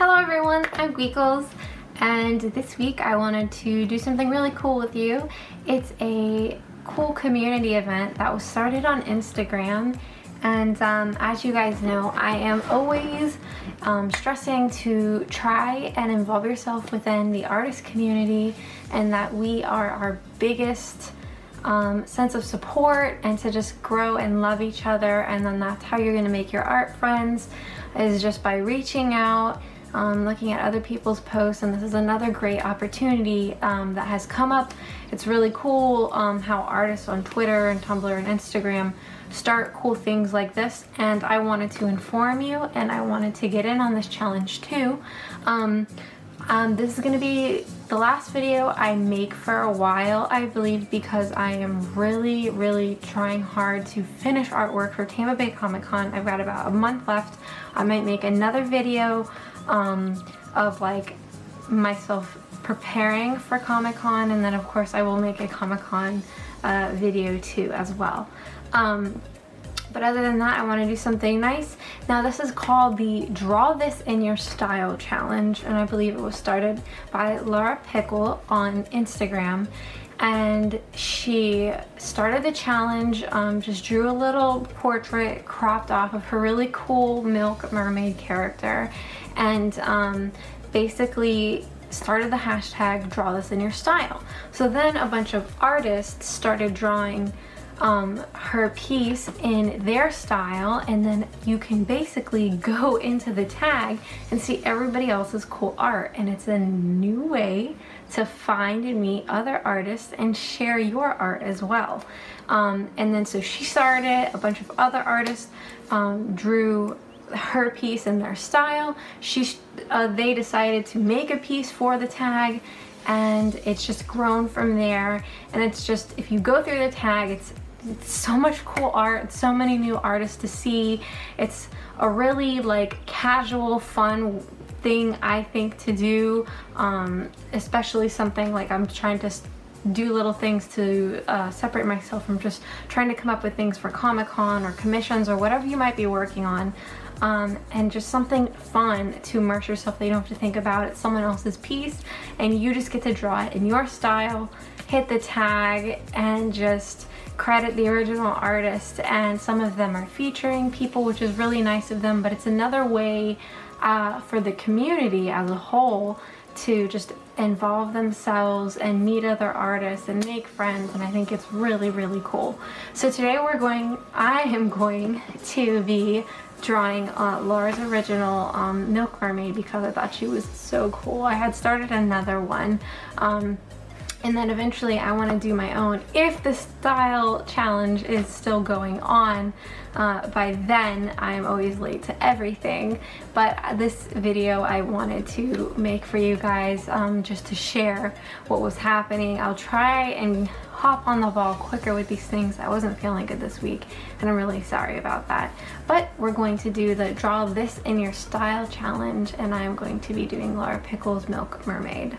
Hello everyone, I'm Gweakles, and this week I wanted to do something really cool with you. It's a cool community event that was started on Instagram, and as you guys know, I am always stressing to try and involve yourself within the artist community, and that we are our biggest sense of support, and to just grow and love each other. And then that's how you're going to make your art friends, is just by reaching out, looking at other people's posts. And this is another great opportunity that has come up. It's really cool how artists on Twitter and Tumblr and Instagram start cool things like this, and I wanted to inform you, and I wanted to get in on this challenge too. This is going to be the last video I make for a while, I believe, because I am really trying hard to finish artwork for Tampa Bay Comic Con. I've got about a month left. I might make another video of like myself preparing for Comic Con, and then of course I will make a Comic Con video too as well. But other than that, I want to do something nice. Now this is called the Draw This in Your Style Challenge, and I believe it was started by Laura Pickle on Instagram. And she started the challenge, just drew a little portrait cropped off of her really cool Milk Mermaid character, and basically started the hashtag Draw This in Your Style. So then a bunch of artists started drawing her piece in their style, and then you can basically go into the tag and see everybody else's cool art, and it's a new way to find and meet other artists and share your art as well. And then so she started it, a bunch of other artists drew her piece in their style. They decided to make a piece for the tag, and it's just grown from there. And it's just, if you go through the tag, it's so much cool art, so many new artists to see. It's a really like casual, fun thing, I think, to do, especially something like I'm trying to do little things to separate myself from just trying to come up with things for Comic-Con or commissions or whatever you might be working on. And just something fun to immerse yourself that you don't have to think about. It's someone else's piece, and you just get to draw it in your style, hit the tag, and just credit the original artist. And some of them are featuring people, which is really nice of them, but it's another way for the community as a whole to just involve themselves and meet other artists and make friends, and I think it's really cool. So today I am going to be drawing Laura's original Milk Mermaid, because I thought she was so cool. I had started another one, and then eventually I want to do my own if the style challenge is still going on. By then I'm always late to everything, but this video I wanted to make for you guys, just to share what was happening. I'll try and hop on the ball quicker with these things. I wasn't feeling good this week, and I'm really sorry about that. But we're going to do the Draw This in Your Style challenge, and I'm going to be doing Laura Pickle's Milk Mermaid.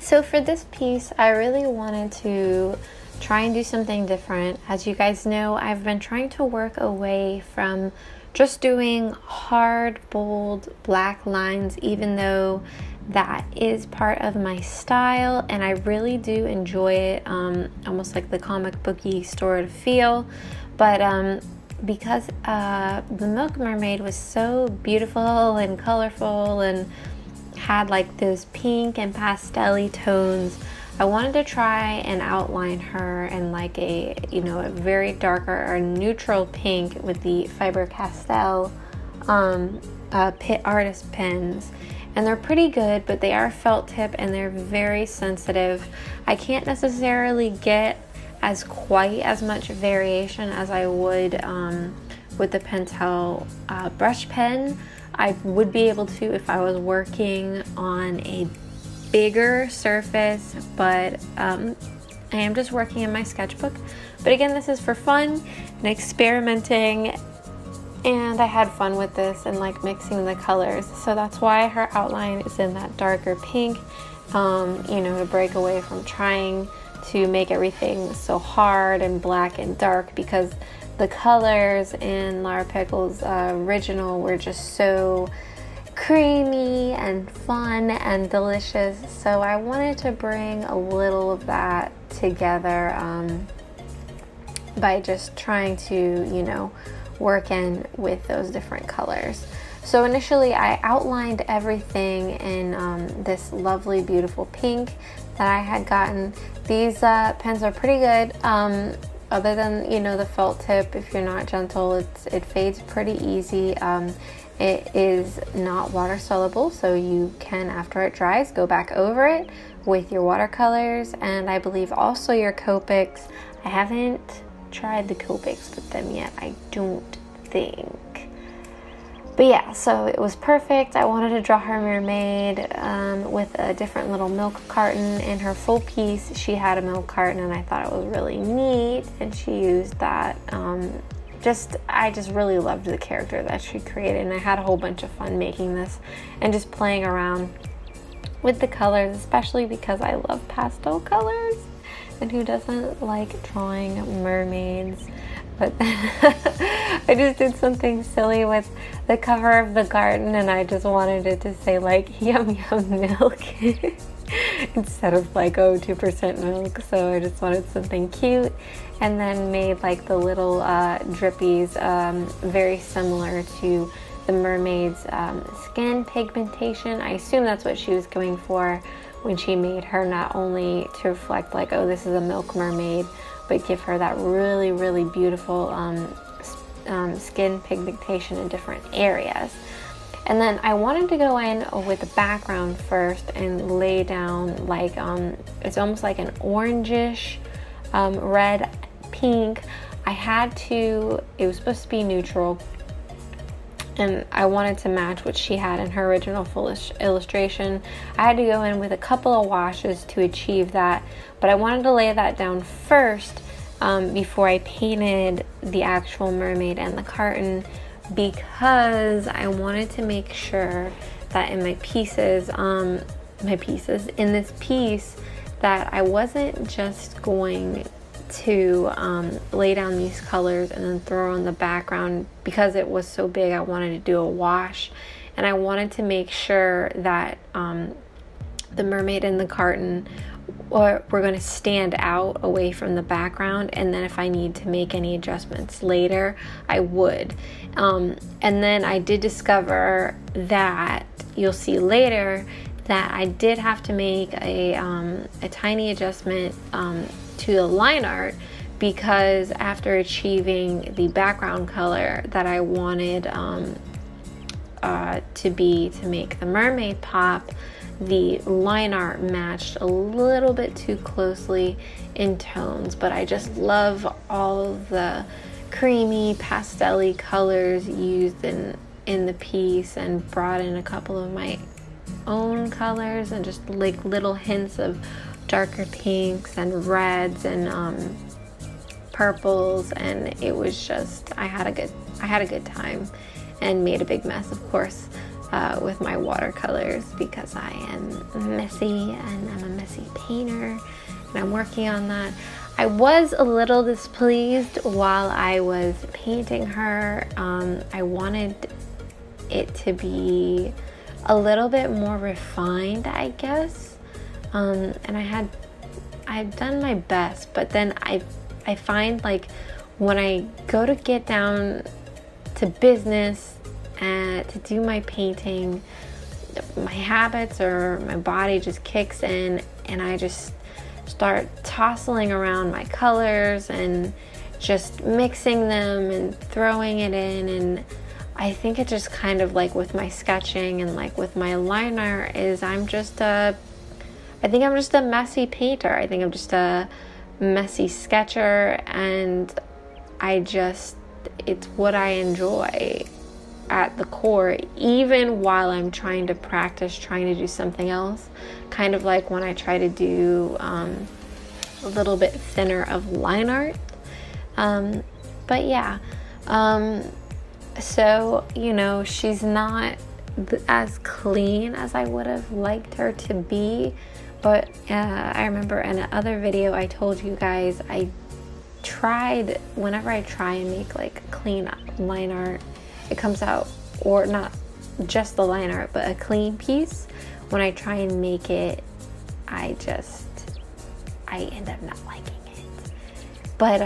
So for this piece, I really wanted to try and do something different. As you guys know, I've been trying to work away from just doing hard, bold, black lines, even though that is part of my style, and I really do enjoy it, almost like the comic booky sort of feel. But because the Milk Mermaid was so beautiful and colorful and had like those pink and pastel-y tones, I wanted to try and outline her in like a, a very darker or neutral pink with the Faber-Castell artist pens. And they're pretty good, but they are felt tip and they're very sensitive. I can't necessarily get quite as much variation as I would with the Pentel brush pen. I would be able to if I was working on a bigger surface, but I am just working in my sketchbook. But again, this is for fun and experimenting, and I had fun with this and like mixing the colors. So that's why her outline is in that darker pink, to break away from trying to make everything so hard and black and dark, because the colors in Laura Pickles' original were just so creamy and fun and delicious, so I wanted to bring a little of that together by just trying to, you know, work in with those different colors. So initially I outlined everything in this lovely beautiful pink that I had gotten. These pens are pretty good. Other than, you know, the felt tip, if you're not gentle, it fades pretty easy. It is not water soluble, so you can, after it dries, go back over it with your watercolors, and I believe also your Copics. I haven't tried the Copics with them yet, I don't think. But yeah, so it was perfect. I wanted to draw her mermaid with a different little milk carton. In her full piece, she had a milk carton, and I thought it was really neat, and she used that. I just really loved the character that she created, and I had a whole bunch of fun making this and just playing around with the colors, especially because I love pastel colors, and who doesn't like drawing mermaids? But I just did something silly with the cover of the garden, and I just wanted it to say like yum yum milk instead of like, oh, 2% milk. So I just wanted something cute, and then made like the little drippies very similar to the mermaid's skin pigmentation. I assume that's what she was going for when she made her, not only to reflect like, oh, this is a milk mermaid, but give her that really, really beautiful skin pigmentation in different areas. And then I wanted to go in with the background first and lay down like, it's almost like an orangish, red, pink. It was supposed to be neutral, and I wanted to match what she had in her original full illustration. I had to go in with a couple of washes to achieve that, but I wanted to lay that down first before I painted the actual mermaid and the carton, because I wanted to make sure that in my pieces, in this piece, that I wasn't just going to lay down these colors and then throw on the background. Because it was so big, I wanted to do a wash, and I wanted to make sure that the mermaid and the carton were going to stand out away from the background, and then if I need to make any adjustments later, I would. And then I did discover that, you'll see later, that I did have to make a tiny adjustment to the line art, because after achieving the background color that I wanted to make the mermaid pop, the line art matched a little bit too closely in tones. But I just love all of the creamy pastel-y colors used in the piece, and brought in a couple of my own colors and just like little hints of darker pinks and reds and purples, and it was just, I had a good time and made a big mess, of course, with my watercolors, because I am messy and I'm a messy painter, and I'm working on that. I was a little displeased while I was painting her. I wanted it to be a little bit more refined, I guess. And I've done my best, but then I find like when I go to get down to business and to do my painting, my habits or my body just kicks in, and I just start tossing around my colors and just mixing them and throwing it in. And I think it just kind of like with my sketching and like with my line art is I think I'm just a messy painter. I think I'm just a messy sketcher, and it's what I enjoy at the core, even while I'm trying to practice, trying to do something else. Kind of like when I try to do a little bit thinner of line art. But yeah, so, you know, she's not as clean as I would have liked her to be. But I remember in another video I told you guys I tried, whenever I try and make like clean line art, it comes out, or not just the line art, but a clean piece. When I try and make it, I end up not liking it. But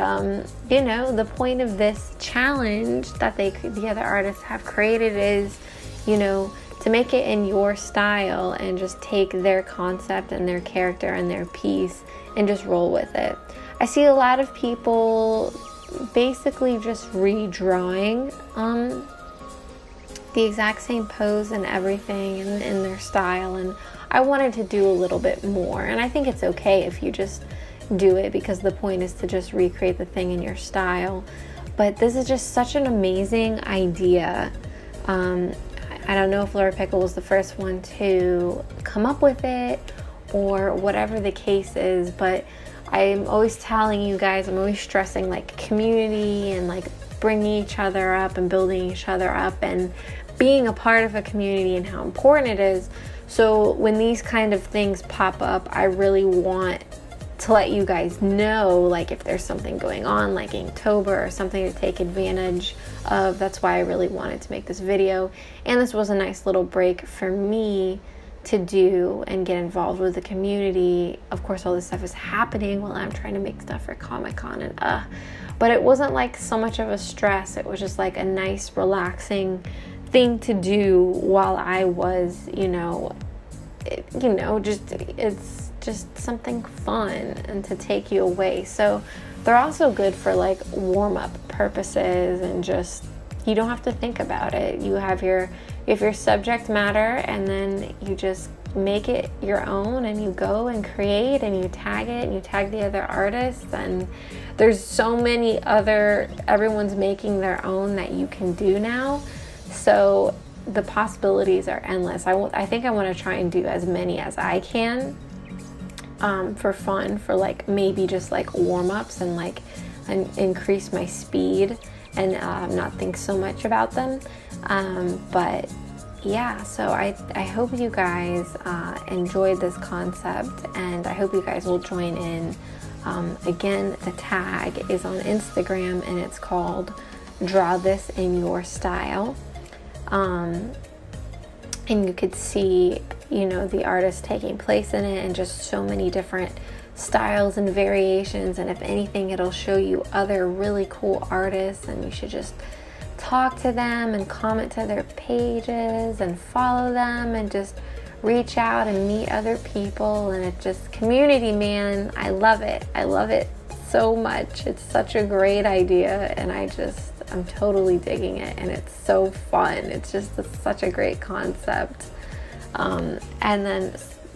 you know, the point of this challenge that the other artists have created is, you know, to make it in your style and just take their concept and their character and their piece and just roll with it. I see a lot of people basically just redrawing the exact same pose and everything in their style, and I wanted to do a little bit more. And I think it's okay if you just do it, because the point is to just recreate the thing in your style. But this is just such an amazing idea. I don't know if Laura Pickle was the first one to come up with it or whatever the case is, but I'm always telling you guys, I'm always stressing like community and like bringing each other up and building each other up and being a part of a community and how important it is. So when these kind of things pop up, I really want to let you guys know, like if there's something going on like Inktober or something to take advantage of. That's why I really wanted to make this video, and this was a nice little break for me to do and get involved with the community. Of course, all this stuff is happening while I'm trying to make stuff for Comic-Con, and but it wasn't like so much of a stress. It was just like a nice relaxing thing to do while I was, it's just something fun and to take you away. So they're also good for like warm-up purposes, and just, you don't have to think about it. You have your subject matter, and then you just make it your own, and you go and create, and you tag it, and you tag the other artists, and there's so many other, everyone's making their own that you can do now. So the possibilities are endless. I think I want to try and do as many as I can for fun, for like maybe just like warm-ups and like increase my speed and not think so much about them. But yeah, so I hope you guys enjoyed this concept, and I hope you guys will join in. Again, the tag is on Instagram, and it's called Draw This in Your Style. And you could see, the artist taking place in it, and just so many different styles and variations. And if anything, it'll show you other really cool artists, and you should just talk to them and comment to their pages and follow them and just reach out and meet other people. And it just, community, man, I love it. I love it so much. It's such a great idea, and I'm totally digging it, and it's so fun. It's just such a great concept. And then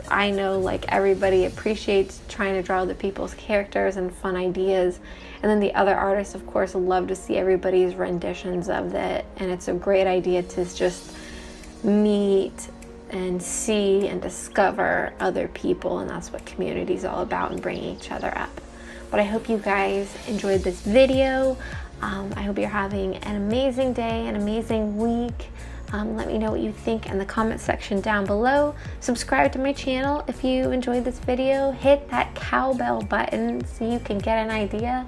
I know like everybody appreciates trying to draw other people's characters and fun ideas, and then the other artists, of course, love to see everybody's renditions of it. And it's a great idea to just meet and see and discover other people, and that's what community is all about, and bringing each other up. But I hope you guys enjoyed this video. I hope you're having an amazing day, an amazing week. Let me know what you think in the comment section down below. Subscribe to my channel if you enjoyed this video. Hit that cowbell button so you can get an idea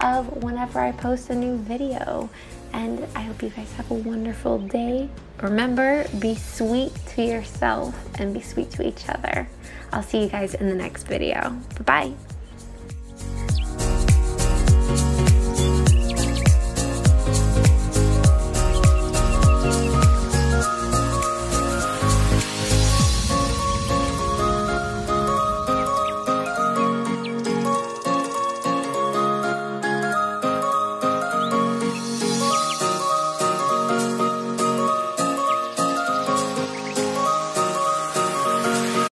of whenever I post a new video. And I hope you guys have a wonderful day. Remember, be sweet to yourself and be sweet to each other. I'll see you guys in the next video. Bye-bye.